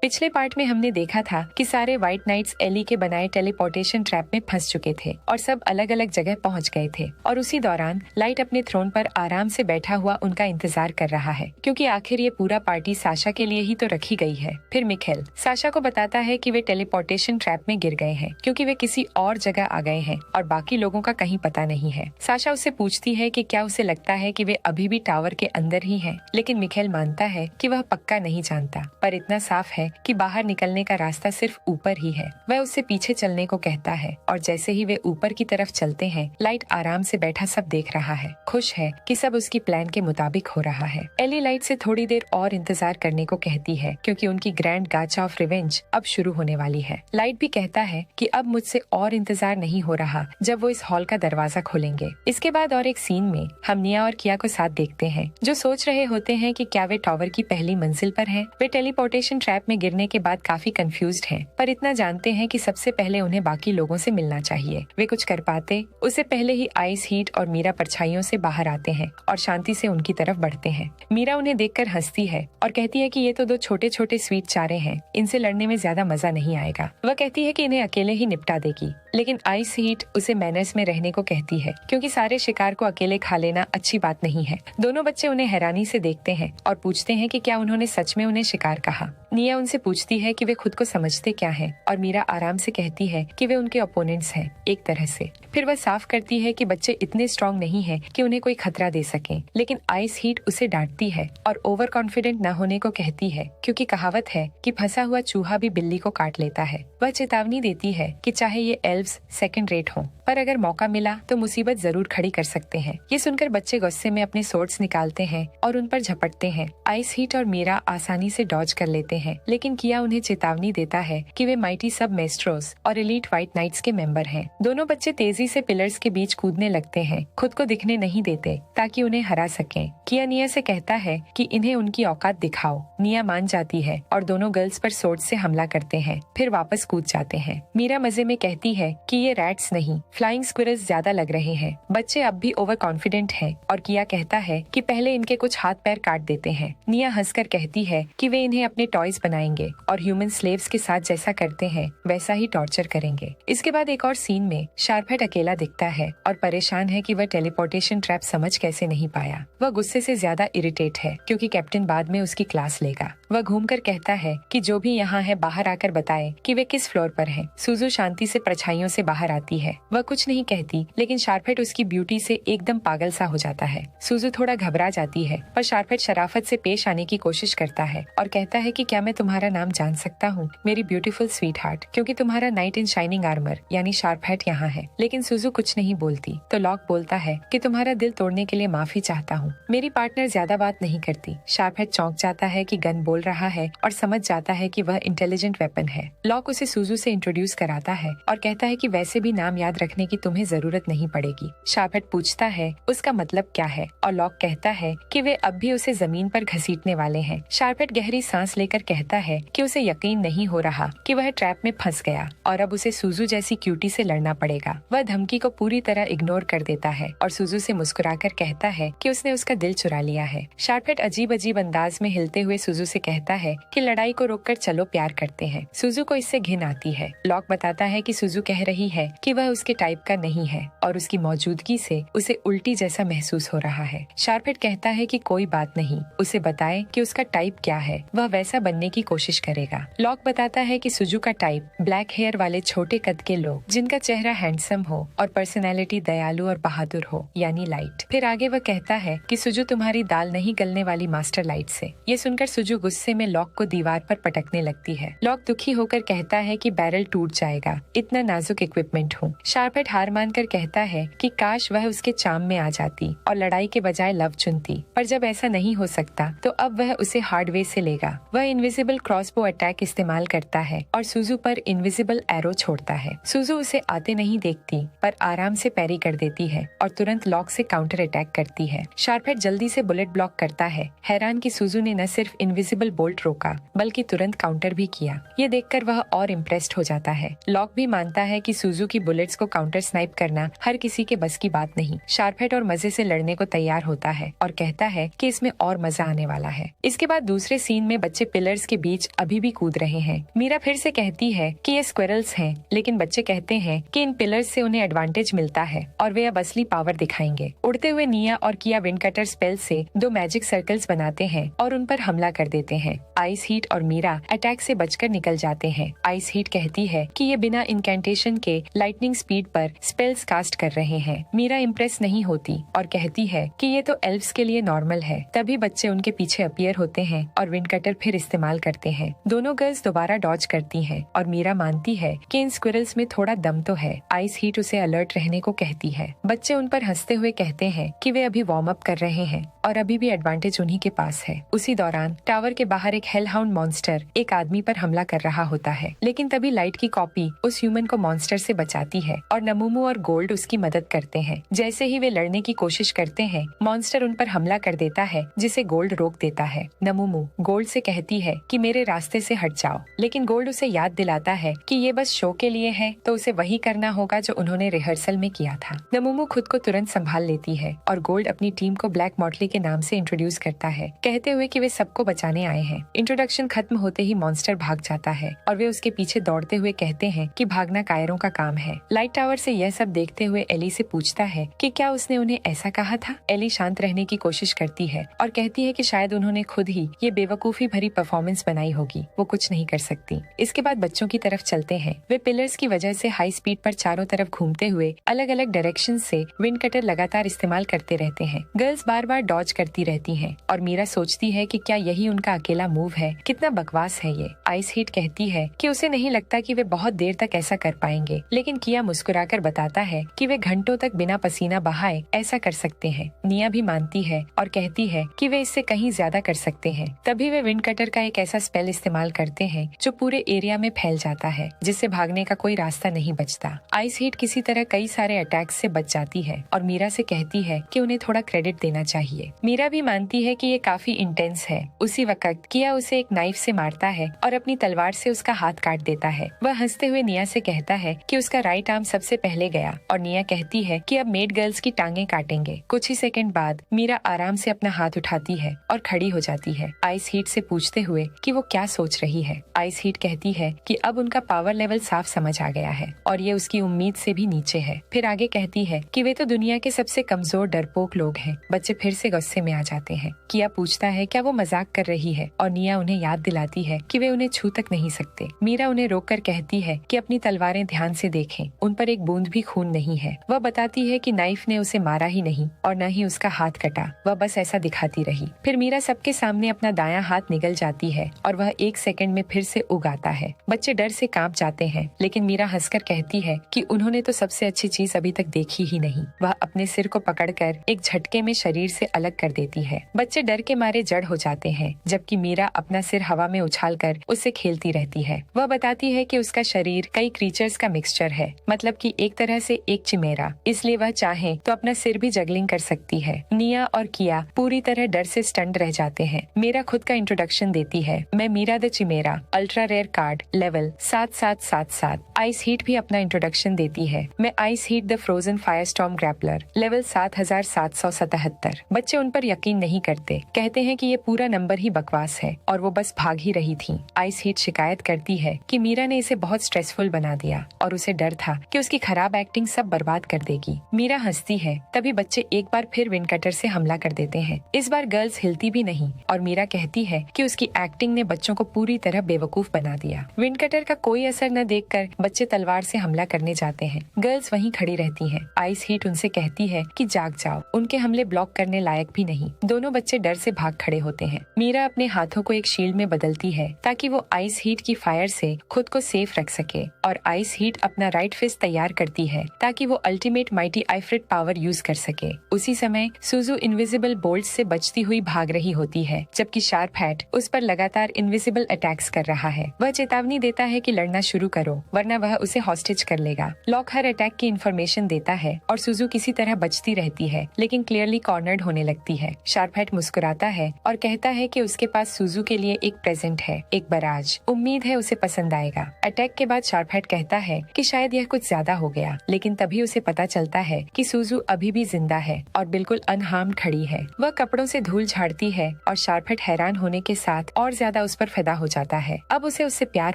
पिछले पार्ट में हमने देखा था कि सारे व्हाइट नाइट्स एली के बनाए टेलीपोर्टेशन ट्रैप में फंस चुके थे और सब अलग अलग जगह पहुंच गए थे। और उसी दौरान लाइट अपने थ्रोन पर आराम से बैठा हुआ उनका इंतजार कर रहा है, क्योंकि आखिर ये पूरा पार्टी साशा के लिए ही तो रखी गई है। फिर मिखेल साशा को बताता है कि वे टेलीपोर्टेशन ट्रैप में गिर गए हैं, क्योंकि वे किसी और जगह आ गए हैं और बाकी लोगों का कहीं पता नहीं है। साशा उससे पूछती है कि क्या उसे लगता है कि वे अभी भी टावर के अंदर ही हैं, लेकिन मिखेल मानता है कि वह पक्का नहीं जानता, पर इतना साफ है कि बाहर निकलने का रास्ता सिर्फ ऊपर ही है। वह उससे पीछे चलने को कहता है और जैसे ही वे ऊपर की तरफ चलते हैं, लाइट आराम से बैठा सब देख रहा है, खुश है कि सब उसकी प्लान के मुताबिक हो रहा है। एली लाइट से थोड़ी देर और इंतजार करने को कहती है, क्योंकि उनकी ग्रैंड गाचा ऑफ रिवेंज अब शुरू होने वाली है। लाइट भी कहता है कि अब मुझसे और इंतजार नहीं हो रहा जब वो इस हॉल का दरवाजा खोलेंगे। इसके बाद और एक सीन में हम निया और किया को साथ देखते हैं, जो सोच रहे होते हैं कि क्या वे टावर की पहली मंजिल पर हैं। वे टेलीपोर्टेशन ट्रैप में गिरने के बाद काफी कंफ्यूज्ड हैं, पर इतना जानते हैं कि सबसे पहले उन्हें बाकी लोगों से मिलना चाहिए। वे कुछ कर पाते उससे पहले ही आइस, हीट और मीरा परछाइयों से बाहर आते हैं और शांति से उनकी तरफ बढ़ते हैं। मीरा उन्हें देखकर हंसती है और कहती है कि ये तो दो छोटे छोटे स्वीट चारे हैं, इनसे लड़ने में ज्यादा मजा नहीं आएगा। वह कहती है कि इन्हें अकेले ही निपटा देगी, लेकिन आइस हीट उसे मैनर्स में रहने को कहती है, क्योंकि सारे शिकार को अकेले खा लेना अच्छी बात नहीं है। दोनों बच्चे उन्हें हैरानी से देखते हैं और पूछते हैं कि क्या उन्होंने सच में उन्हें शिकार कहा। निया उनसे पूछती है कि वे खुद को समझते क्या हैं, और मीरा आराम से कहती है कि वे उनके ओपोनेंट्स हैं एक तरह से। फिर वह साफ करती है कि बच्चे इतने स्ट्रॉन्ग नहीं हैं कि उन्हें कोई खतरा दे सके, लेकिन आइस हीट उसे डांटती है और ओवर कॉन्फिडेंट न होने को कहती है, क्योंकि कहावत है कि फंसा हुआ चूहा भी बिल्ली को काट लेता है। वह चेतावनी देती है कि चाहे ये एल्व्स सेकंड रेट हों, पर अगर मौका मिला तो मुसीबत जरूर खड़ी कर सकते हैं। ये सुनकर बच्चे गुस्से में अपने सोर्ड्स निकालते हैं और उन पर झपटते हैं। आइस हीट और मीरा आसानी से डॉज कर लेते हैं, लेकिन किया उन्हें चेतावनी देता है कि वे माइटी सब मेस्ट्रोस और एलीट व्हाइट नाइट्स के मेंबर हैं। दोनों बच्चे तेजी से पिलर्स के बीच कूदने लगते हैं, खुद को दिखने नहीं देते ताकि उन्हें हरा सकें। किया निया से कहता है कि इन्हें उनकी औकात दिखाओ। निया मान जाती है और दोनों गर्ल्स पर सोर्ड से हमला करते हैं, फिर वापस कूद जाते हैं। मीरा मजे में कहती है कि ये रैट्स नहीं, फ्लाइंग स्क्विरल्स ज्यादा लग रहे हैं। बच्चे अब भी ओवर कॉन्फिडेंट हैं और किया कहता है कि पहले इनके कुछ हाथ पैर काट देते हैं। निया हंसकर कहती है कि वे इन्हें अपने टॉयज बनाएंगे और ह्यूमन स्लेव्स के साथ जैसा करते हैं वैसा ही टॉर्चर करेंगे। इसके बाद एक और सीन में शार्पहेड अकेला दिखता है और परेशान है कि वह टेलीपोर्टेशन ट्रैप समझ कैसे नहीं पाया। वह गुस्से से ज्यादा इरिटेट है, क्योंकि कैप्टन बाद में उसकी क्लास लेगा। वह घूमकर कहता है कि जो भी यहाँ है बाहर आकर बताए कि वे किस फ्लोर पर हैं। सुजू शांति से परछाइयों से बाहर आती है। वह कुछ नहीं कहती, लेकिन शार्पहेड उसकी ब्यूटी से एकदम पागल सा हो जाता है। सुजू थोड़ा घबरा जाती है, पर शार्पहेड शराफत से पेश आने की कोशिश करता है और कहता है कि क्या मैं तुम्हारा नाम जान सकता हूँ, मेरी ब्यूटीफुल स्वीट हार्ट, क्योंकि तुम्हारा नाइट इन शाइनिंग आर्मर यानी शार्पहेड यहाँ है। लेकिन सुजू कुछ नहीं बोलती, तो लॉक बोलता है कि तुम्हारा दिल तोड़ने के लिए माफी चाहता हूँ, मेरी पार्टनर ज्यादा बात नहीं करती। शार्पहेड चौंक जाता है कि गन बोल रहा है और समझ जाता है कि वह इंटेलिजेंट वेपन है। लॉक उसे सुजू से इंट्रोड्यूस कराता है और कहता है कि वैसे भी नाम याद रखने की तुम्हें जरूरत नहीं पड़ेगी। शार्पहेड पूछता है उसका मतलब क्या है, और लॉक कहता है कि वे अब भी उसे जमीन पर घसीटने वाले हैं। शार्पहेड गहरी सांस लेकर कहता है कि उसे यकीन नहीं हो रहा कि वह ट्रैप में फंस गया और अब उसे सुजू जैसी क्यूटी से लड़ना पड़ेगा। वह धमकी को पूरी तरह इग्नोर कर देता है और सुजू से मुस्कुराकर कहता है कि उसने उसका दिल चुरा लिया है। शार्पहेड अजीब अजीब अंदाज में हिलते हुए सुजू से कहता है कि लड़ाई को रोककर चलो प्यार करते हैं। सुजू को इससे घिन आती है। लॉक बताता है कि सुजू कह रही है कि वह उसके टाइप का नहीं है और उसकी मौजूदगी से उसे उल्टी जैसा महसूस हो रहा है। शार्पहेड कहता है कि कोई बात नहीं, उसे बताए कि उसका टाइप क्या है, वह वैसा बनने की कोशिश करेगा। लॉक बताता है कि सुजू का टाइप ब्लैक हेयर वाले छोटे कद के लोग जिनका चेहरा हैंडसम हो और पर्सनैलिटी दयालु और बहादुर हो, यानी लाइट। फिर आगे वह कहता है कि सुजू तुम्हारी दाल नहीं गलने वाली मास्टर लाइट से। ये सुनकर सुजू गुस्से में लॉक को दीवार पर पटकने लगती है। लॉक दुखी होकर कहता है कि बैरल टूट जाएगा, इतना नाजुक इक्विपमेंट हूँ। शार्पहेड हार मानकर कहता है कि काश वह उसके चाम में आ जाती और लड़ाई के बजाय लव चुनती, पर जब ऐसा नहीं हो सकता तो अब वह उसे हार्ड वे से लेगा। वह इनविजिबल क्रॉसबो अटैक इस्तेमाल करता है और सुजू पर इनविजिबल एरो छोड़ता है। सुजू उसे आते नहीं देखती, पर आराम से पैरी कर देती है और तुरंत लॉक से काउंटर अटैक करती है। शार्पहेड जल्दी से बुलेट ब्लॉक करता है, हैरान कि सुजू ने न सिर्फ इनविजिबल बोल्ट रोका बल्कि तुरंत काउंटर भी किया। ये देखकर वह और इम्प्रेस्ड हो जाता है। लॉक भी मानता है कि सुजू की बुलेट्स को काउंटर स्नाइप करना हर किसी के बस की बात नहीं। शार्पहेड और मजे से लड़ने को तैयार होता है और कहता है कि इसमें और मजा आने वाला है। इसके बाद दूसरे सीन में बच्चे पिलर्स के बीच अभी भी कूद रहे हैं। मीरा फिर से कहती है कि ये स्क्विरल्स हैं, लेकिन बच्चे कहते हैं कि इन पिलर्स से उन्हें एडवांटेज मिलता है और वे अब असली पावर दिखाएंगे। उड़ते हुए निया और किया विंड कटर स्पेल से 2 मैजिक सर्कल्स बनाते हैं और उन पर हमला कर देते हैं। आइस हीट और मीरा अटैक से बचकर निकल जाते हैं। आइस हीट कहती है कि ये बिना इनकेंटेशन के लाइटनिंग स्पीड पर स्पेल्स कास्ट कर रहे हैं। मीरा इम्प्रेस नहीं होती और कहती है कि ये तो एल्व्स के लिए नॉर्मल है। तभी बच्चे उनके पीछे अपीयर होते हैं और विंड कटर फिर इस्तेमाल करते हैं। दोनों गर्ल्स दोबारा डॉज करती हैं और मीरा मानती है कि इन स्क्विरल्स में थोड़ा दम तो है। आइस हीट उसे अलर्ट रहने को कहती है। बच्चे उन पर हंसते हुए कहते हैं कि वे अभी वार्म अप कर रहे हैं और अभी भी एडवांटेज उन्हीं के पास है। उसी दौरान टावर के बाहर एक हेलहाउंड मॉन्स्टर एक आदमी पर हमला कर रहा होता है, लेकिन तभी लाइट की कॉपी उस ह्यूमन को मॉन्स्टर से बचाती है और नमूमू और गोल्ड उसकी मदद करते हैं। जैसे ही वे लड़ने की कोशिश करते हैं, मॉन्स्टर उन पर हमला कर देता है, जिसे गोल्ड रोक देता है। नमूमू गोल्ड से कहती है कि मेरे रास्ते से हट जाओ, लेकिन गोल्ड उसे याद दिलाता है कि ये बस शो के लिए है, तो उसे वही करना होगा जो उन्होंने रिहर्सल में किया था। नमूमू खुद को तुरंत संभाल लेती है और गोल्ड अपनी टीम को ब्लैक मॉटली के नाम से इंट्रोड्यूस करता है, कहते हुए कि वे सबको बचाने आए हैं। इंट्रोडक्शन खत्म होते ही मॉन्स्टर भाग जाता है और वे उसके पीछे दौड़ते हुए कहते हैं कि भागना कायरों का काम है। लाइट टावर से यह सब देखते हुए एली से पूछता है कि क्या उसने उन्हें ऐसा कहा था। एली शांत रहने की कोशिश करती है और कहती है कि शायद उन्होंने खुद ही ये बेवकूफी भरी परफॉर्मेंस बनाई होगी, वो कुछ नहीं कर सकती। इसके बाद बच्चों की तरफ चलते हैं। वे पिलर्स की वजह से हाई स्पीड पर चारों तरफ घूमते हुए अलग अलग डायरेक्शन से विंड कटर लगातार इस्तेमाल करते रहते हैं। गर्ल्स बार बार डॉज करती रहती हैं और मीरा सोचती है कि क्या यही उनका अकेला मूव है। कितना बकवास है ये। आइस हीट कहती है कि उसे नहीं लगता कि वे बहुत देर तक ऐसा कर पाएंगे, लेकिन किया मुस्कुराकर बताता है कि वे घंटों तक बिना पसीना बहाए ऐसा कर सकते हैं। निया भी मानती है और कहती है कि वे इससे कहीं ज्यादा कर सकते हैं। तभी वे विंड कटर का एक ऐसा स्पेल इस्तेमाल करते हैं जो पूरे एरिया में फैल जाता है, जिससे भागने का कोई रास्ता नहीं बचता। आइस हीट किसी तरह कई सारे अटैक्स से बच जाती है और मीरा से कहती है कि उन्हें थोड़ा क्रेडिट देना चाहिए। मीरा भी मानती है कि ये काफी इंटेंस है। उसी वक्त किया उसे एक नाइफ से मारता है और अपनी तलवार से उसका हाथ काट देता है। वह हंसते हुए निया से कहता है कि उसका राइट आर्म सबसे पहले गया और निया कहती है कि अब मेड गर्ल्स की टांगे काटेंगे। कुछ ही सेकंड बाद मीरा आराम से अपना हाथ उठाती है और खड़ी हो जाती है, आइस हीट से पूछते हुए कि वो क्या सोच रही है। आइस हीट कहती है कि अब उनका पावर लेवल साफ समझ आ गया है और ये उसकी उम्मीद से भी नीचे है। फिर आगे कहती है कि वे तो दुनिया के सबसे कमजोर डरपोक लोग हैं। बच्चे फिर से गुस्से में आ जाते हैं। किया पूछता है क्या वो मजाक कर रही है और निया उन्हें याद दिलाती है कि वे उन्हें छू तक नहीं सकते। मीरा उन्हें रोककर कहती है कि अपनी तलवारें ध्यान से देखें, उन पर एक बूंद भी खून नहीं है। वह बताती है कि नाइफ ने उसे मारा ही नहीं और न ही उसका हाथ कटा, वह बस ऐसा दिखाती रही। फिर मीरा सबके सामने अपना दायां हाथ निगल जाती है और वह 1 सेकंड में फिर से उगाता है। बच्चे डर से कांप जाते हैं, लेकिन मीरा हंसकर कहती है कि उन्होंने तो सबसे अच्छी चीज अभी तक देखी ही नहीं। वह अपने सिर को पकड़कर एक झटके में शरीर से अलग कर देती है। बच्चे डर के मारे जड़ हो जाते हैं, जबकि मीरा अपना सिर हवा में उछालकर उससे खेलती रहती है। वह बताती है कि उसका शरीर कई क्रीचर्स का मिक्सचर है, मतलब कि एक तरह से एक चिमेरा, इसलिए वह चाहे तो अपना सिर भी जगलिंग कर सकती है। निया और किया पूरी तरह डर से स्टंट रह जाते हैं। मीरा खुद का इंट्रोडक्शन देती है, मैं Mira the chimera, ultra rare card, level 7777। Ice heat भी अपना इंट्रोडक्शन देती है, मैं ice heat the frozen firestorm grappler, level 7777। बच्चे उन पर यकीन नहीं करते, कहते हैं कि ये पूरा नंबर ही बकवास है और वो बस भाग ही रही थी। आइस हीट शिकायत करती है कि मीरा ने इसे बहुत स्ट्रेसफुल बना दिया और उसे डर था कि उसकी खराब एक्टिंग सब बर्बाद कर देगी। मीरा हंसती है, तभी बच्चे एक बार फिर विंड कटर से हमला कर देते हैं। इस बार गर्ल्स हिलती भी नहीं और मीरा कहती है कि उसकी एक्टिंग ने बच्चों को पूरी तरह बेवकूफ बना दिया। विंड कटर का कोई असर न देखकर बच्चे तलवार से हमला करने जाते हैं। गर्ल्स वहीं खड़ी रहती हैं। आइस हीट उनसे कहती है कि जाग जाओ, उनके हमले ब्लॉक करने लायक भी नहीं। दोनों बच्चे डर से भाग खड़े होते हैं। मीरा अपने हाथों को एक शील्ड में बदलती है ताकि वो आइस हीट की फायर से खुद को सेफ रख सके और आइस हीट अपना राइट फिस्ट तैयार करती है ताकि वो अल्टीमेट माइटी आइफ्रिट पावर यूज कर सके। उसी समय सुजू इनविजिबल बोल्ट से बचती हुई भाग रही होती है, जबकि शार्प हैट उस पर लगातार इनविजिबल अटैक्स कर रहा है। वह चेतावनी देता है कि लड़ना शुरू करो वरना वह उसे हॉस्टेज कर लेगा। लॉक हर अटैक की इन्फॉर्मेशन देता है और सुजू किसी तरह बचती रहती है, लेकिन क्लियरली कॉर्नर्ड होने लगती है। शार्प हैट मुस्कुराता है और कहता है कि उसके पास सुजू के लिए एक प्रेजेंट है, एक बराज। उम्मीद है उसे पसंद आएगा। अटैक के बाद शार्प हैट कहता है कि शायद यह कुछ ज्यादा हो गया, लेकिन तभी उसे पता चलता है कि सुजू अभी भी जिंदा है और बिल्कुल अनहार्म्ड खड़ी है। वह कपड़ों से धूल झाड़ती है और शार्पहेड हैरान होने के साथ और ज्यादा उस पर फिदा हो जाता है। अब उसे उससे प्यार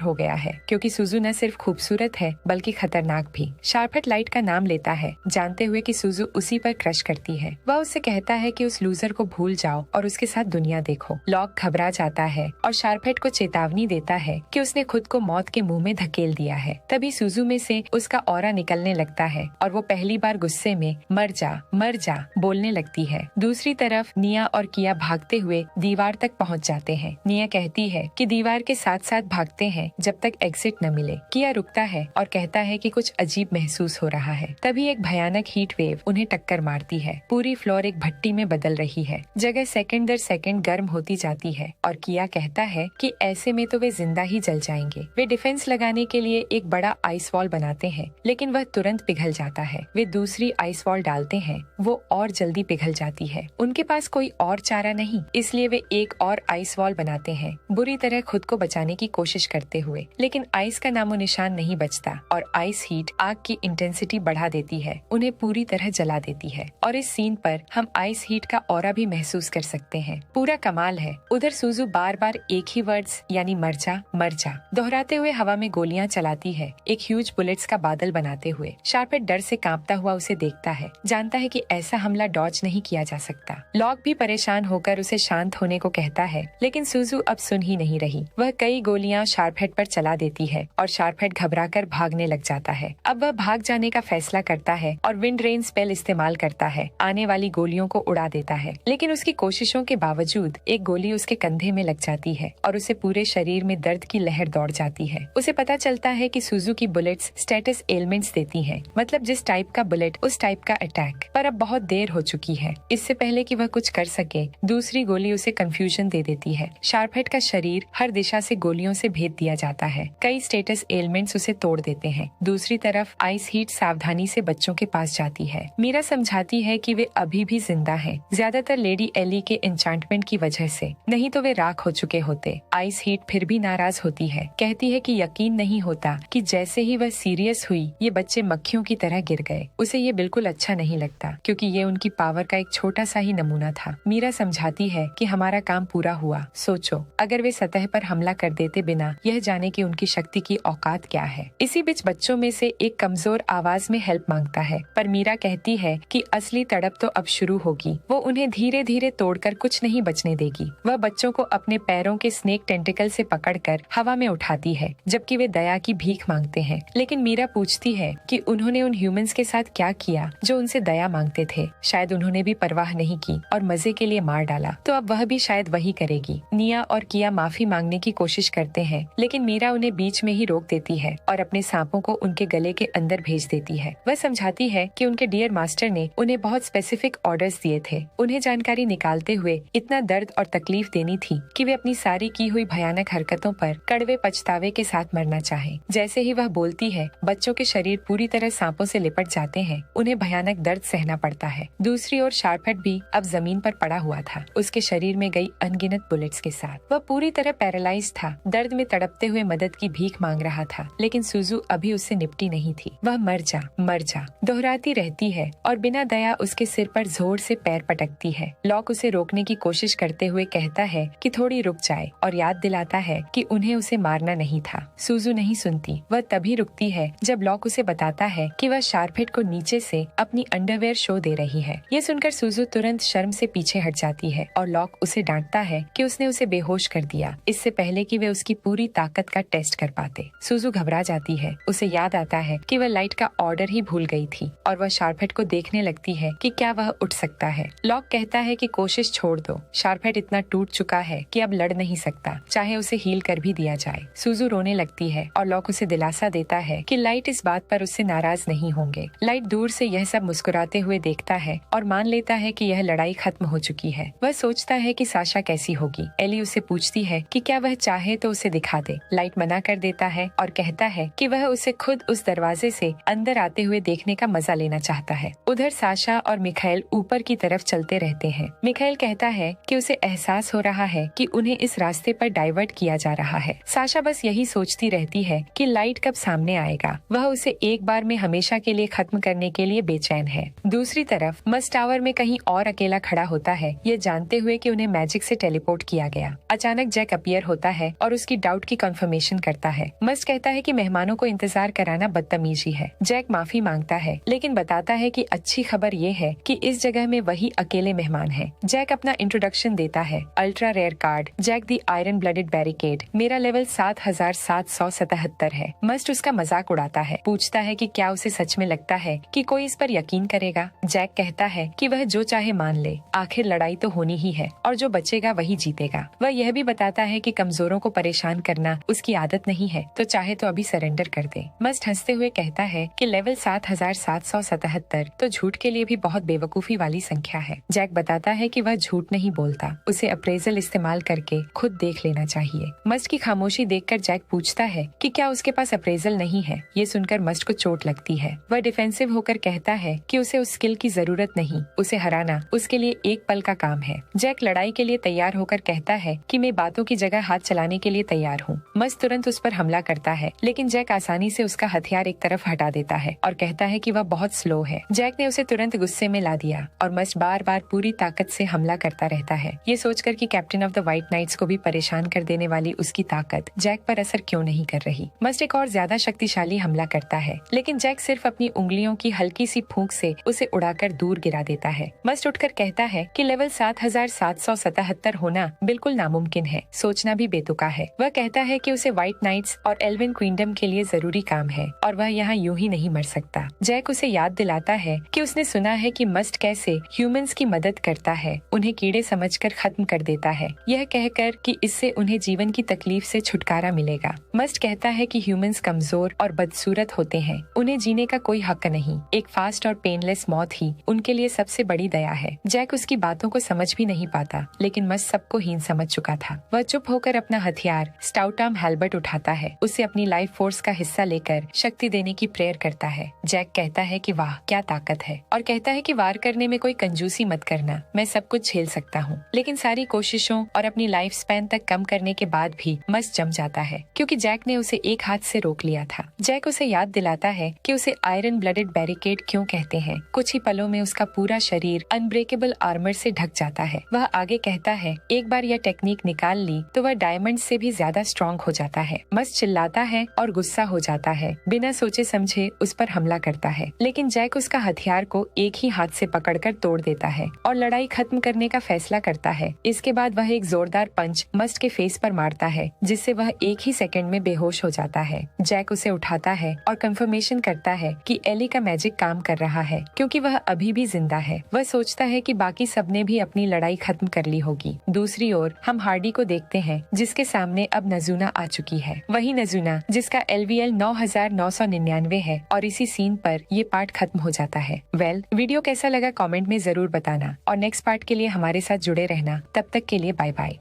हो गया है, क्योंकि सुजू न सिर्फ खूबसूरत है बल्कि खतरनाक भी। शार्पहेड लाइट का नाम लेता है, जानते हुए कि सुजू उसी पर क्रश करती है। वह उससे कहता है कि उस लूजर को भूल जाओ और उसके साथ दुनिया देखो। लॉक घबरा जाता है और शार्पहेड को चेतावनी देता है कि उसने खुद को मौत के मुंह में धकेल दिया है। तभी सुजू में से उसका ऑरा निकलने लगता है और वो पहली बार गुस्से में मर जा बोलने लगती है। दूसरी तरफ निया और किया भागते हुए दीवार तक पहुंच जाते हैं। निया कहती है कि दीवार के साथ साथ भागते हैं जब तक एग्जिट न मिले। किया रुकता है और कहता है कि कुछ अजीब महसूस हो रहा है। तभी एक भयानक हीट वेव उन्हें टक्कर मारती है। पूरी फ्लोर एक भट्टी में बदल रही है। जगह सेकंड दर सेकंड गर्म होती जाती है और किया कहता है कि ऐसे में तो वे जिंदा ही जल जाएंगे। वे डिफेंस लगाने के लिए एक बड़ा आइस वॉल बनाते हैं, लेकिन वह तुरंत पिघल जाता है। वे दूसरी आइस वॉल डालते हैं, वो और जल्दी पिघल जाती है। उनके पास कोई और चारा नहीं, इसलिए वे एक और आइस वॉल बनाते हैं, बुरी तरह खुद को बचाने की कोशिश करते हुए। लेकिन आइस का नामो निशान नहीं बचता और आइस हीट आग की इंटेंसिटी बढ़ा देती है, उन्हें पूरी तरह जला देती है। और इस सीन पर हम आइस हीट का ऑरा भी महसूस कर सकते हैं। पूरा कमाल है। उधर सुजू बार बार एक ही वर्ड्स यानी मर जा दोहराते हुए हवा में गोलियां चलाती है, एक ह्यूज बुलेट्स का बादल बनाते हुए। शार्पहेड डर से कांपता हुआ उसे देखता है, जानता है कि ऐसा हमला डॉज नहीं किया जा सकता। लॉक भी परेशान होकर उसे शांत होने को कहता है, लेकिन सुजू अब सुन ही नहीं रही। वह कई गोलियां शार्पहेड पर चला देती है और शार्पहेड घबराकर भागने लग जाता है। अब वह भाग जाने का फैसला करता है और विंड रेन स्पेल इस्तेमाल करता है, आने वाली गोलियों को उड़ा देता है। लेकिन उसकी कोशिशों के बावजूद एक गोली उसके कंधे में लग जाती है और उसे पूरे शरीर में दर्द की लहर दौड़ जाती है। उसे पता चलता है कि सुजू की बुलेट्स स्टेटस एलिमेंट्स देती हैं, मतलब जिस टाइप का बुलेट उस टाइप का अटैक। पर अब बहुत देर हो चुकी है। इससे पहले कि वह कुछ कर सके, दूसरी गोली उसे कंफ्यूजन दे देती है। शार्पहेड का शरीर हर दिशा से गोलियों से भेद दिया जाता है। कई स्टेटस एलिमेंट्स उसे तोड़ देते हैं। दूसरी तरफ आइस हीट सावधानी से बच्चों के पास जाती है। मीरा समझाती है कि वे अभी भी जिंदा हैं, ज्यादातर लेडी एली के एन्चांटमेंट की वजह से, नहीं तो वे राख हो चुके होते। आइस हीट फिर भी नाराज होती है, कहती है कि यकीन नहीं होता कि जैसे ही वह सीरियस हुई ये बच्चे मक्खियों की तरह गिर गए। उसे ये बिल्कुल अच्छा नहीं लगता, क्योंकि ये उनकी पावर का एक छोटा सा ही नमूना था। मीरा समझाती है कि हमारा काम पूरा हुआ। सोचो अगर वे सतह पर हमला कर देते बिना यह जाने कि उनकी शक्ति की औकात क्या है। इसी बीच बच्चों में से एक कमजोर आवाज में हेल्प मांगता है, पर मीरा कहती है कि असली तड़प तो अब शुरू होगी। वो उन्हें धीरे धीरे तोड़कर कुछ नहीं बचने देगी। वह बच्चों को अपने पैरों के स्नेक टेंटिकल से पकड़कर हवा में उठाती है, जबकि वे दया की भीख मांगते हैं। लेकिन मीरा पूछती है कि उन्होंने उन ह्यूमंस के साथ क्या किया जो उनसे दया मांगते थे। शायद उन्होंने भी परवाह नहीं की और मजे के लिए मार डाला, तो अब वह भी शायद वही करेगी। निया और किया माफी मांगने की कोशिश करते हैं, लेकिन मीरा उन्हें बीच में ही रोक देती है और अपने सांपों को उनके गले के अंदर भेज देती है। वह समझाती है कि उनके डियर मास्टर ने उन्हें बहुत स्पेसिफिक ऑर्डर्स दिए थे। उन्हें जानकारी निकालते हुए इतना दर्द और तकलीफ देनी थी कि वे अपनी सारी की हुई भयानक हरकतों पर कड़वे पछतावे के साथ मरना चाहें। जैसे ही वह बोलती है, बच्चों के शरीर पूरी तरह सांपों से लिपट जाते हैं। उन्हें भयानक दर्द सहना पड़ता है। दूसरी ओर शार्पहेड भी अब जमीन पर पड़ा हुआ था, उसके शरीर में गई अनगिनत बुलेट्स के साथ। वह पूरी तरह पैरालाइज था, दर्द में तड़पते हुए मदद की भीख मांग रहा था, लेकिन सुजू अभी उससे निपटी नहीं थी। वह मर जा दोहराती रहती है और बिना दया उसके सिर पर जोर से पैर पटकती है। लॉक उसे रोकने की कोशिश करते हुए कहता है कि थोड़ी रुक जाए और याद दिलाता है कि उन्हें उसे मारना नहीं था। सुजू नहीं सुनती। वह तभी रुकती है जब लॉक उसे बताता है कि वह शार्पहेड को नीचे से अपनी अंडरवेयर शो दे रही है। ये सुनकर सुजू तुरंत शर्म से पीछे हट जाती है और लॉक उसे डांटता है कि उसने उसे बेहोश कर दिया, इससे पहले कि वे उसकी पूरी ताकत का टेस्ट कर पाते। सुजू घबरा जाती है। उसे याद आता है कि वह लाइट का ऑर्डर ही भूल गई थी और वह शार्पहेड को देखने लगती है कि क्या वह उठ सकता है। लॉक कहता है कि कोशिश छोड़ दो, शार्पहेड इतना टूट चुका है कि अब लड़ नहीं सकता, चाहे उसे हील कर भी दिया जाए। सुजू रोने लगती है और लॉक उसे दिलासा देता है कि लाइट इस बात पर उससे नाराज नहीं होंगे। लाइट दूर से यह सब मुस्कुराते हुए देखता है और मान लेता है कि यह लड़ाई खत्म हो चुकी है। वह सोचता है कि साशा कैसी होगी। एली उसे पूछती है कि क्या वह चाहे तो उसे दिखा दे। लाइट मना कर देता है और कहता है कि वह उसे खुद उस दरवाजे से अंदर आते हुए देखने का मजा लेना चाहता है। उधर साशा और मिखाइल ऊपर की तरफ चलते रहते हैं। मिखाइल कहता है कि उसे एहसास हो रहा है कि उन्हें इस रास्ते पर डाइवर्ट किया जा रहा है। साशा बस यही सोचती रहती है कि लाइट कब सामने आएगा। वह उसे एक बार में हमेशा के लिए खत्म करने के लिए बेचैन है। दूसरी तरफ मस्ट टावर में कहीं और अकेला खड़ा होता है, ये जानते हुए कि उन्हें मैजिक से टेलीपोर्ट किया गया। अचानक जैक अपीयर होता है और उसकी डाउट की कंफर्मेशन करता है। मस्ट कहता है कि मेहमानों को इंतजार कराना बदतमीजी है। जैक माफी मांगता है, लेकिन बताता है कि अच्छी खबर ये है कि इस जगह में वही अकेले मेहमान है। जैक अपना इंट्रोडक्शन देता है, अल्ट्रा रेयर कार्ड, जैक दी आयरन ब्लडेड बैरिकेड, मेरा लेवल 7777 है। मस्ट उसका मजाक उड़ाता है, पूछता है कि क्या उसे सच में लगता है कि कोई इस पर यकीन करेगा। जैक कहता है कि वह जो चाहे मान ले, आखिर लड़ाई तो होनी ही है और जो बचेगा वही जीतेगा। वह यह भी बताता है कि कमजोरों को परेशान करना उसकी आदत नहीं है, तो चाहे तो अभी सरेंडर कर दे। मस्ट हंसते हुए कहता है कि लेवल 7777 तो झूठ के लिए भी बहुत बेवकूफी वाली संख्या है। जैक बताता है कि वह झूठ नहीं बोलता, उसे अप्रेजल इस्तेमाल करके खुद देख लेना चाहिए। मस्ट की खामोशी देखकर जैक पूछता है कि क्या उसके पास अप्रेजल नहीं है। ये सुनकर मस्ट को चोट लगती है। वह डिफेंसिव होकर कहता है कि उसे उस स्किल की जरूरत नहीं, उसे हराना उसके लिए एक पल का काम है। जैक लड़ाई के लिए तैयार होकर कहता है कि मैं बातों की जगह हाथ चलाने के लिए तैयार हूँ। मस्ट तुरंत उस पर हमला करता है, लेकिन जैक आसानी से उसका हथियार एक तरफ हटा देता है और कहता है कि वह बहुत स्लो है। जैक ने उसे तुरंत गुस्से में ला दिया और मस्ट बार बार पूरी ताकत से हमला करता रहता है, ये सोचकर कि captain of the White Knights को भी परेशान कर देने वाली उसकी ताकत जैक पर असर क्यों नहीं कर रही। मस्ट एक और ज्यादा शक्तिशाली हमला करता है, लेकिन जैक सिर्फ अपनी उंगलियों की हल्की सी फूंक से उसे उड़ाकर दूर गिरा देता है। मस्ट उठकर कहता है कि लेवल 7777 होना बिल्कुल नामुमकिन है, सोचना भी बेतुका है। वह कहता है कि उसे व्हाइट नाइट्स और एल्विन क्विंडम के लिए जरूरी काम है और वह यहाँ यूं ही नहीं मर सकता। जैक उसे याद दिलाता है कि उसने सुना है कि मस्ट कैसे ह्यूमंस की मदद करता है, उन्हें कीड़े समझकर खत्म कर देता है, यह कहकर कि इससे उन्हें जीवन की तकलीफ से छुटकारा मिलेगा। मस्ट कहता है कि ह्यूमंस कमजोर और बदसूरत होते हैं, उन्हें जीने का कोई हक नहीं, एक फास्ट और पेनलेस मौत ही उनके लिए सबसे बड़ी दया है। जैक उसकी बातों को समझ भी नहीं पाता, लेकिन मस्ट सबको हीन समझ चुका था। वह चुप होकर अपना हथियार स्टाउट आर्म हेल्बर्ट उठाता है, उसे अपनी लाइफ फोर्स का हिस्सा लेकर शक्ति देने की प्रेयर करता है। जैक कहता है कि वाह क्या ताकत है और कहता है कि वार करने में कोई कंजूसी मत करना, मैं सब कुछ झेल सकता हूँ। लेकिन सारी कोशिशों और अपनी लाइफ स्पैन तक कम करने के बाद भी मस्ट जम जाता है, क्योंकि जैक ने उसे एक हाथ से रोक लिया था। जैक उसे याद दिलाता है कि उसे आयरन ब्लडेड बैरिकेड क्यों कहते हैं। कुछ ही पलों में उसका पूरा शरीर अनब्रेकेबल आर्मर से ढक जाता है। वह आगे कहता है, एक बार यह टेक्निक निकाल ली तो वह डायमंड से भी ज्यादा स्ट्रॉन्ग हो जाता है। मस्ट चिल्लाता है और गुस्सा हो जाता है, बिना सोचे समझे उस पर हमला करता है, लेकिन जैक उसका हथियार को एक ही हाथ से पकड़कर तोड़ देता है और लड़ाई खत्म करने का फैसला करता है। इसके बाद वह एक जोरदार पंच मस्ट के फेस पर मारता है, जिससे वह एक ही सेकंड में बेहोश हो जाता है। जैक उसे उठाता है और कंफर्मेशन करता है कि एली का मैजिक काम कर रहा है, क्योंकि वह अभी भी जिंदा है। वह सोचता है कि बाकी सबने भी अपनी लड़ाई खत्म कर ली होगी। दूसरी ओर हम हार्डी को देखते हैं, जिसके सामने अब नजूना आ चुकी है, वही नजूना जिसका LVL 9999 है। और इसी सीन पर ये पार्ट खत्म हो जाता है। वीडियो कैसा लगा कमेंट में जरूर बताना और नेक्स्ट पार्ट के लिए हमारे साथ जुड़े रहना। तब तक के लिए बाय बाय।